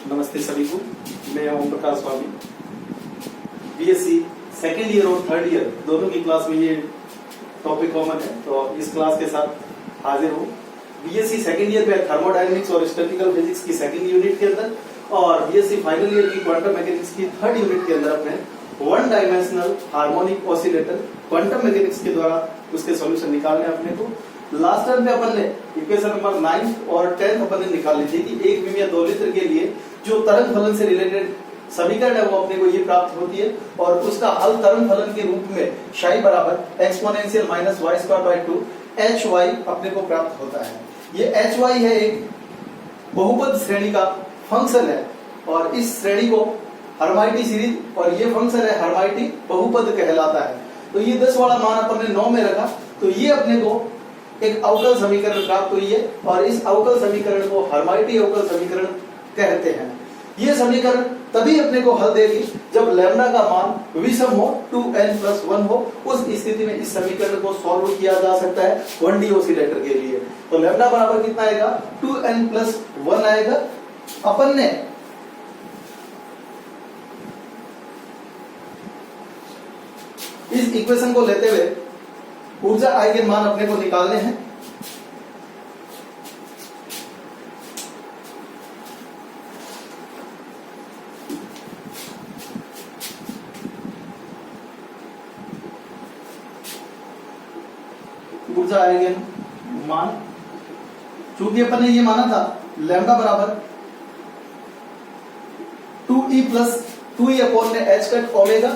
नमस्ते सभी को। मैं ओम प्रकाश स्वामी। बीएससी सेकेंड ईयर और थर्ड ईयर दोनों की क्लास में ये टॉपिक कॉमन है, तो इस क्लास के साथ हाजिर हूँ। बीएससी सेकेंड ईयर में थर्मोडायनेमिक्स और स्टैटिकल फिजिक्स की सेकेंड यूनिट के अंदर और बीएससी फाइनल ईयर की क्वांटम मैकेनिक्स की थर्ड यूनिट के अंदर अपने one dimensional harmonic oscillator quantum mechanics के द्वारा उसके सॉल्यूशन निकालने अपने को। लास्ट टाइम में अपन ने इक्वेशन नंबर 9 और 10 अपन ने निकाल ली थी कि एक बीम या 2 लिटर के लिए जो तरंग फलन से रिलेटेड समीकरण है वो अपने को ये प्राप्त होती है और उसका हल तरंग फलन के रूप में शाई बराबर exponential minus y square by 2 H y अपने को प्राप्त होता है। ये एच वाई है एक बहुपद श्रेणी का फंक्शन है और इस श्रेणी को हर्माइटी सीरीज और ये फंक्शन है हर्माइटी बहुपद कहलाता है। तो ये 10 वाला मान अपन ने 9 में रखा, तो ये अपने को एक अवकल समीकरण प्राप्त हुई है और इस अवकल समीकरण को हर्माइटी अवकल समीकरण कहते हैं। ये समीकरण तभी अपने को हल देगी जब लैम्डा का मान विषम हो, 2n+1 हो। उस स्थिति में इस समीकरण को सॉल्व किया जा सकता है 1D ऑसिलेटर के लिए। तो लैम्डा बराबर कितना आएगा? 2n+1 आएगा। अपन ने इस इक्वेशन को लेते हुए ऊर्जा आइगन मान अपने को निकालने हैं। ऊर्जा आइगन मान, चूंकि अपन ने ये माना था लैम्डा बराबर 2e ओमेगा।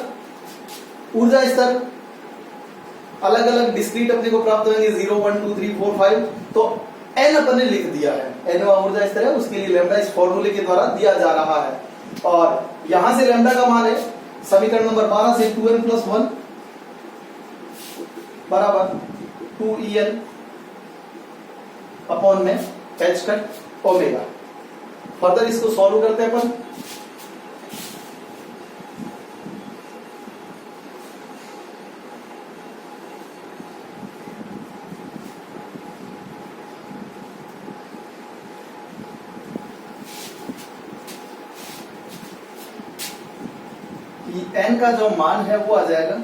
ऊर्जा स्तर अलग अलग डिस्क्रीट अपने को प्राप्त होंगे 0, 1, 2, 3, 4, 5। तो n अपन ने लिख दिया है, n वा ऊर्जा स्तर है, उसके लिए लैम्डा इस फॉर्मूले के द्वारा दिया जा रहा है। और यहां से लैम्डा का मान है समीकरण नंबर 12 से 2n+1 बराबर 2en अपॉन में h ओमेगा। फर्दर इसको सॉल्व करते हैं अपन। n का जो मान है वो आ जाएगा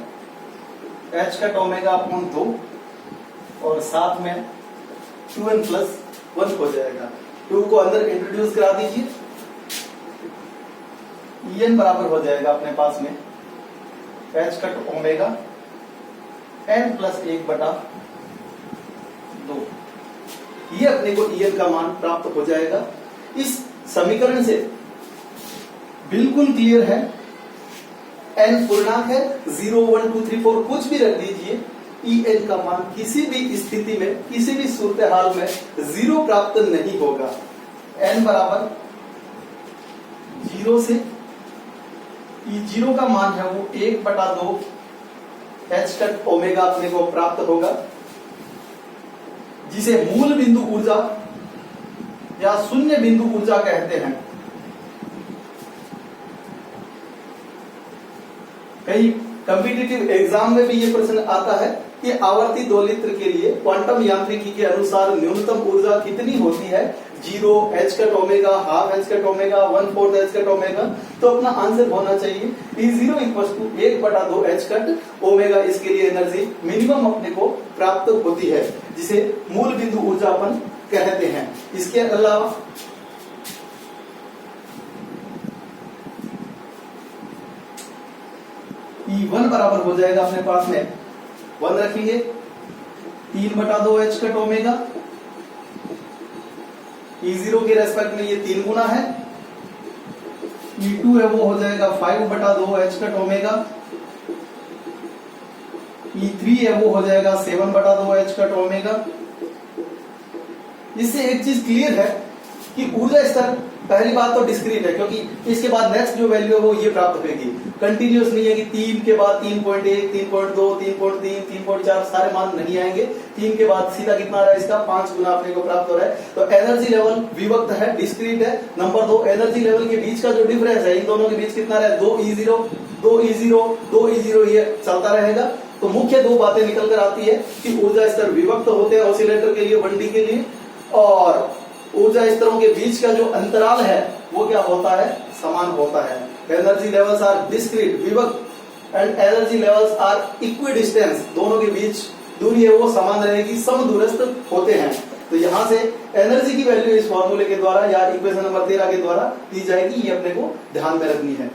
h ओमेगा अपॉन 2 और साथ में 2n+1 हो जाएगा। 2 को अंदर इंट्रोड्यूस करा दीजिए, en बराबर हो जाएगा अपने पास में h ओमेगा n+1/2। ये अपने को en का मान प्राप्त हो जाएगा। इस समीकरण से बिल्कुल क्लियर है n पूर्णांक है, 0, 1, 2, 3, 4 कुछ भी रख दीजिए, En का मान किसी भी स्थिति में किसी भी सूरत हाल में 0 प्राप्त नहीं होगा। n बराबर 0 से E0 का मान है वो 1/2 h ओमेगा अपने को प्राप्त होगा, जिसे मूल बिंदु ऊर्जा या शून्य बिंदु ऊर्जा कहते हैं। कई कॉम्पिटिटिव एग्जाम में भी ये प्रश्न आता है कि आवर्ती 2 लिटर के लिए क्वांटम यांत्रिकी के अनुसार न्यूनतम ऊर्जा कितनी होती है? 0, h omega, half h omega, 1/4 h omega. तो अपना आंसर होना चाहिए E0 = 1/2 h ओमेगा। इसके लिए एनर्जी मिनिमम अपने को प्राप्त होती है, जिसे मूल बिंदु ऊर्जा अपन कहते हैं। इसके अलावा E1 बराबर हो जाएगा अपने पास में 1 रखेंगे 3/2 h ओमेगा। E0 के रेस्पेक्ट में ये 3 गुना है। E2 है वो हो जाएगा 5/2 h ओमेगा। E3 है वो हो जाएगा 7/2 h ओमेगा। इससे एक चीज क्लियर है कि ऊर्जा स्तर पहली बात तो डिस्क्रीट है, क्योंकि इसके बाद नेक्स्ट जो वैल्यू है वो ये प्राप्त होगी। कंटिन्यूअस नहीं है कि 3 के बाद 3.1, 3.2, 3.3, 3.4 सारे मान नहीं आएंगे। 3 के बाद सीधा कितना आ रहा है इसका 5 गुना अपने को प्राप्त हो रहा है। तो एनर्जी लेवल विभक्त है, डिस्क्रीट है। नंबर 2, एनर्जी लेवल के बीच का जो डिफरेंस है इन दोनों के बीच कितना रहा है? 2E0, 2E0, 2E0 ये चलता रहेगा। तो मुख्य 2 बातें निकल कर आती है कि ऊर्जा स्तर विभक्त होते हैं ऑसिलेटर के लिए 1D के लिए, और ऊर्जा स्तरों के बीच का जो अंतराल है वो क्या होता है, समान होता है। एनर्जी लेवल्स आर डिस्क्रीट, विभक्त and energy levels are equidistance, दोनों के बीच दूरी है वो समान रहेगी, समदूरस्थ होते हैं। तो यहां से एनर्जी की वैल्यू इस फॉर्मूले के द्वारा या इक्वेशन नंबर 13 के द्वारा दी जाएगी, ये अपने को ध्यान में रखनी है।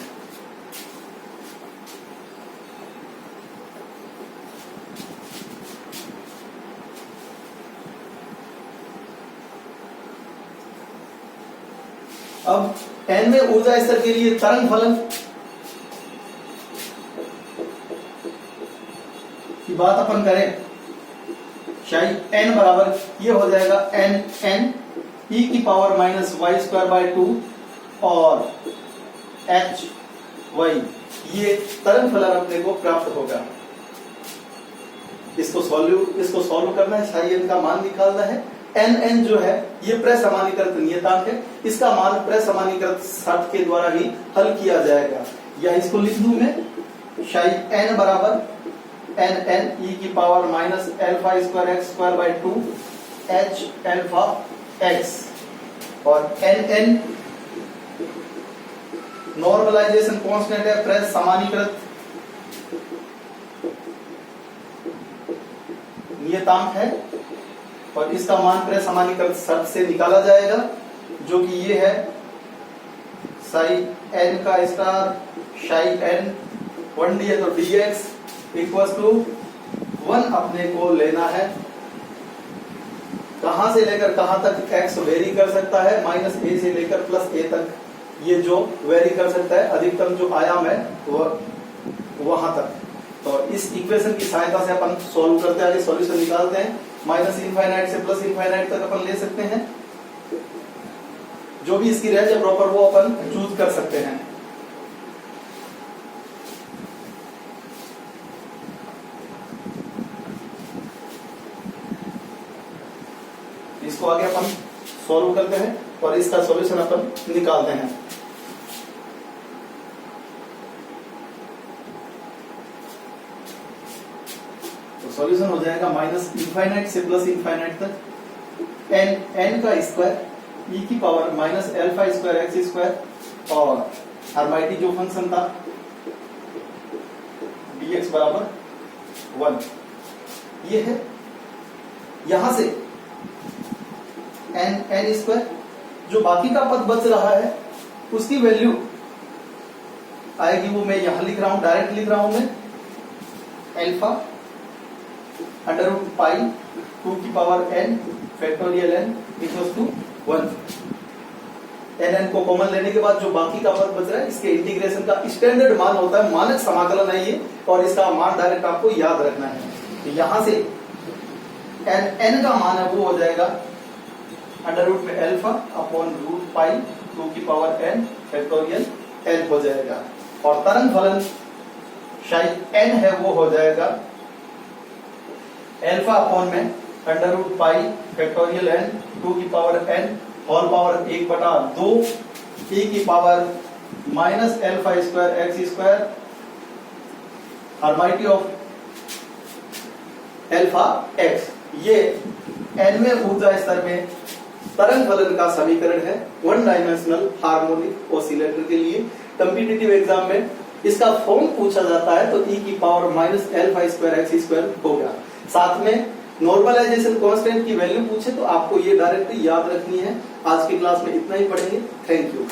अब n में ऊर्जा स्तर के लिए तरंग फलन की बात अपन करें, शायद n बराबर ये हो जाएगा n n e की power minus y square by 2 और h y, ये तरंग फलन अपने को प्राप्त होगा। इसको सॉल्व करना है, शायद n का मान निकालना है। n जो है ये प्रसमानीकृत नियतांक है, इसका मान प्रसमानीकृत शर्त के द्वारा ही हल किया जाएगा। या इसको लिख दूं मैं, शायद n बराबर n e की power minus alpha square x square by 2 h alpha x, और n नॉर्मलाइजेशन कांस्टेंट है, प्रसमानीकृत नियतांक है, और इसका मान प्रसमानीकृत शर्त से निकाला जाएगा, जो कि ये है साई n का स्टार साई n 1d है तो dx इक्वल टू 1 अपने को लेना है। कहां से लेकर कहां तक x वेरी कर सकता है, माइनस a से लेकर प्लस a तक ये जो वेरी कर सकता है, अधिकतम जो आयाम है वहां तक। तो इस इक्वेशन की सहायता से अपन सॉल्व करते हैं, सॉल्यूशन निकालते हैं। माइनस इनफाइनाइट से प्लस इनफाइनाइट तक अपन ले सकते हैं, जो भी इसकी रेंज है प्रॉपर वो अपन चूज कर सकते हैं। इसको आगे अपन सॉल्व करते हैं और इसका सॉल्यूशन अपन निकालते हैं। सॉल्यूशन हो जाएगा माइनस इनफाइनाइट से प्लस इनफाइनाइट तक n का स्क्वायर e की power minus alpha square x square, और हर्माइटी जो फंक्शन था dx बराबर 1, ये है। यहां से n स्क्वायर जो बाकी का पद बच रहा है उसकी वैल्यू आएगी, वो मैं यहां लिख रहा हूं, डायरेक्ट लिख रहा हूं मैं, अल्फा अंडर रूट पाई 2 की power n factorial n equals to 1। n को कॉमन लेने के बाद जो बाकी का पद बच रहा है, इसके इंटीग्रेशन का स्टैंडर्ड मान होता है, मानक समाकलन है ये, और इसका मान डायरेक्ट आपको याद रखना है। तो यहां से n का मान है वो हो जाएगा अंडर रूट में अल्फा अपॉन रूट पाई 2 की पावर n फैक्टोरियल n हो जाएगा, और तरंग फलन शायद n है वो हो जाएगा अल्फा अपॉन में under root pi factorial n 2 की power n whole power 1/2 e की power minus alpha square x square, Hermite of alpha x। ये n में ऊर्जा स्तर में तरंग फलन का समीकरण है वन डायमेंशनल हार्मोनिक ऑसिलेटर के लिए। कॉम्पिटिटिव एग्जाम में इसका फॉर्म पूछा जाता है तो e की power minus alpha square x square होगा। साथ में नॉर्मलाइजेशन कांस्टेंट की वैल्यू पूछे तो आपको ये डायरेक्टली याद रखनी है। आज की क्लास में इतना ही पढ़ेंगे। Thank you.